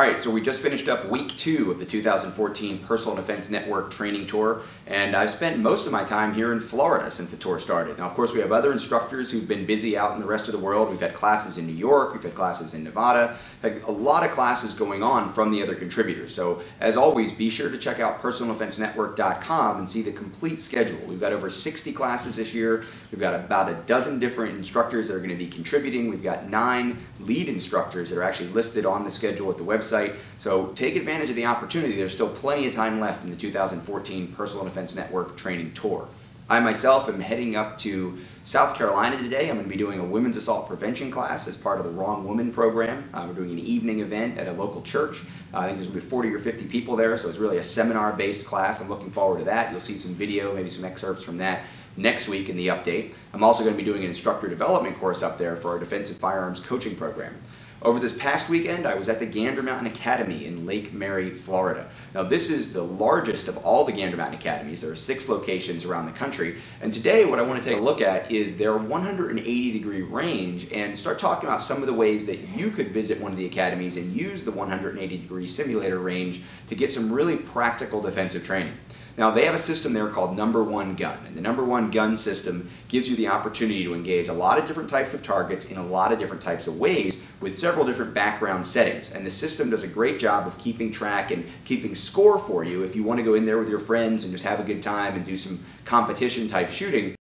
Alright, so we just finished up week 2 of the 2014 Personal Defense Network Training Tour, and I've spent most of my time here in Florida since the tour started. Now, of course, we have other instructors who've been busy out in the rest of the world. We've had classes in New York, we've had classes in Nevada, had a lot of classes going on from the other contributors. So, as always, be sure to check out personaldefensenetwork.com and see the complete schedule. We've got over 60 classes this year. We've got about a dozen different instructors that are going to be contributing. We've got 9 lead instructors that are actually listed on the schedule at the website. So take advantage of the opportunity. There's still plenty of time left in the 2014 Personal Defense Network Training Tour. I myself am heading up to South Carolina today. I'm going to be doing a women's assault prevention class as part of the Wrong Woman program. We're doing an evening event at a local church. I think there's going to be 40 or 50 people there, so it's really a seminar-based class. I'm looking forward to that. You'll see some video, maybe some excerpts from that next week in the update. I'm also going to be doing an instructor development course up there for our defensive firearms coaching program. Over this past weekend, I was at the Gander Mountain Academy in Lake Mary, Florida. Now, this is the largest of all the Gander Mountain Academies. There are 6 locations around the country. And today, what I want to take a look at is their 180-degree range and start talking about some of the ways that you could visit one of the academies and use the 180-degree simulator range to get some really practical defensive training. Now, they have a system there called Number One Gun, and the Number One Gun system gives you the opportunity to engage a lot of different types of targets in a lot of different types of ways with several different background settings. And the system does a great job of keeping track and keeping score for you if you want to go in there with your friends and just have a good time and do some competition type shooting.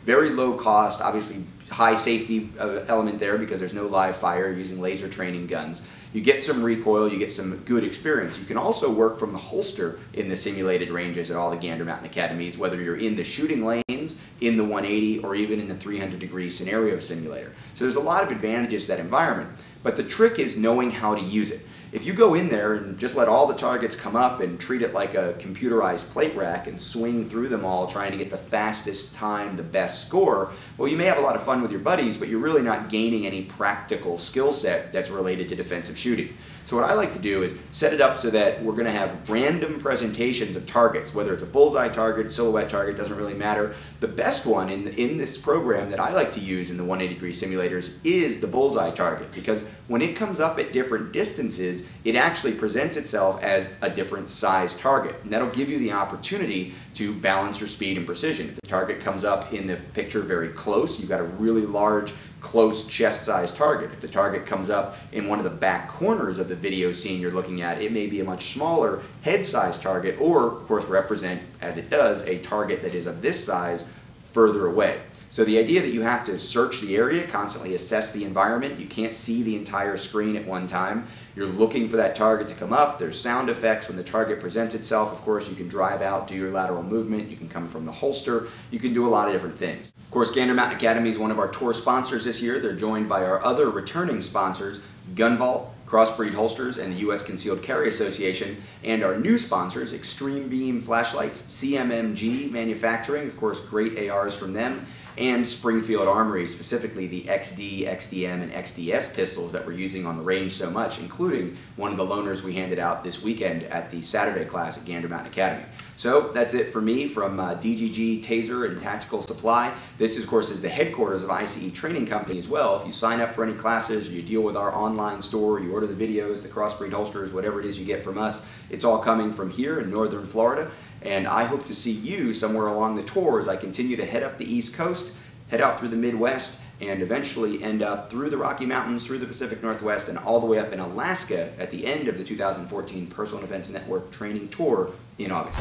Very low cost, obviously high safety element there because there's no live fire, using laser training guns. You get some recoil, you get some good experience. You can also work from the holster in the simulated ranges at all the Gander Mountain Academies, whether you're in the shooting lanes, in the 180, or even in the 300-degree scenario simulator. So there's a lot of advantages to that environment, but the trick is knowing how to use it. If you go in there and just let all the targets come up and treat it like a computerized plate rack and swing through them all trying to get the fastest time, the best score, well, you may have a lot of fun with your buddies, but you're really not gaining any practical skill set that's related to defensive shooting. So what I like to do is set it up so that we're going to have random presentations of targets, whether it's a bullseye target, silhouette target, doesn't really matter. The best one in this program that I like to use in the 180-degree simulators is the bullseye target, because when it comes up at different distances, it actually presents itself as a different size target. And that'll give you the opportunity to balance your speed and precision. If the target comes up in the picture very close, you've got a really large, close chest-sized target. If the target comes up in one of the back corners of the video scene you're looking at, it may be a much smaller head-sized target, or, of course, represent, as it does, a target that is of this size further away. So the idea that you have to search the area, constantly assess the environment, you can't see the entire screen at one time. You're looking for that target to come up. There's sound effects when the target presents itself. Of course, you can drive out, do your lateral movement. You can come from the holster. You can do a lot of different things. Of course, Gander Mountain Academy is one of our tour sponsors this year. They're joined by our other returning sponsors, Gun Vault, Crossbreed Holsters, and the U.S. Concealed Carry Association, and our new sponsors, Extreme Beam Flashlights, CMMG Manufacturing, of course, great ARs from them, and Springfield Armory, specifically the XD, XDM, and XDS pistols that we're using on the range so much, including one of the loaners we handed out this weekend at the Saturday class at Gander Mountain Academy. So that's it for me from DGG Taser and Tactical Supply. This, of course, is the headquarters of ICE Training Company as well. If you sign up for any classes, or you deal with our online store, you order the videos, the Crossbreed holsters, whatever it is you get from us, it's all coming from here in northern Florida. And I hope to see you somewhere along the tour as I continue to head up the East Coast, head out through the Midwest, and eventually end up through the Rocky Mountains, through the Pacific Northwest, and all the way up in Alaska at the end of the 2014 Personal Defense Network Training Tour in August.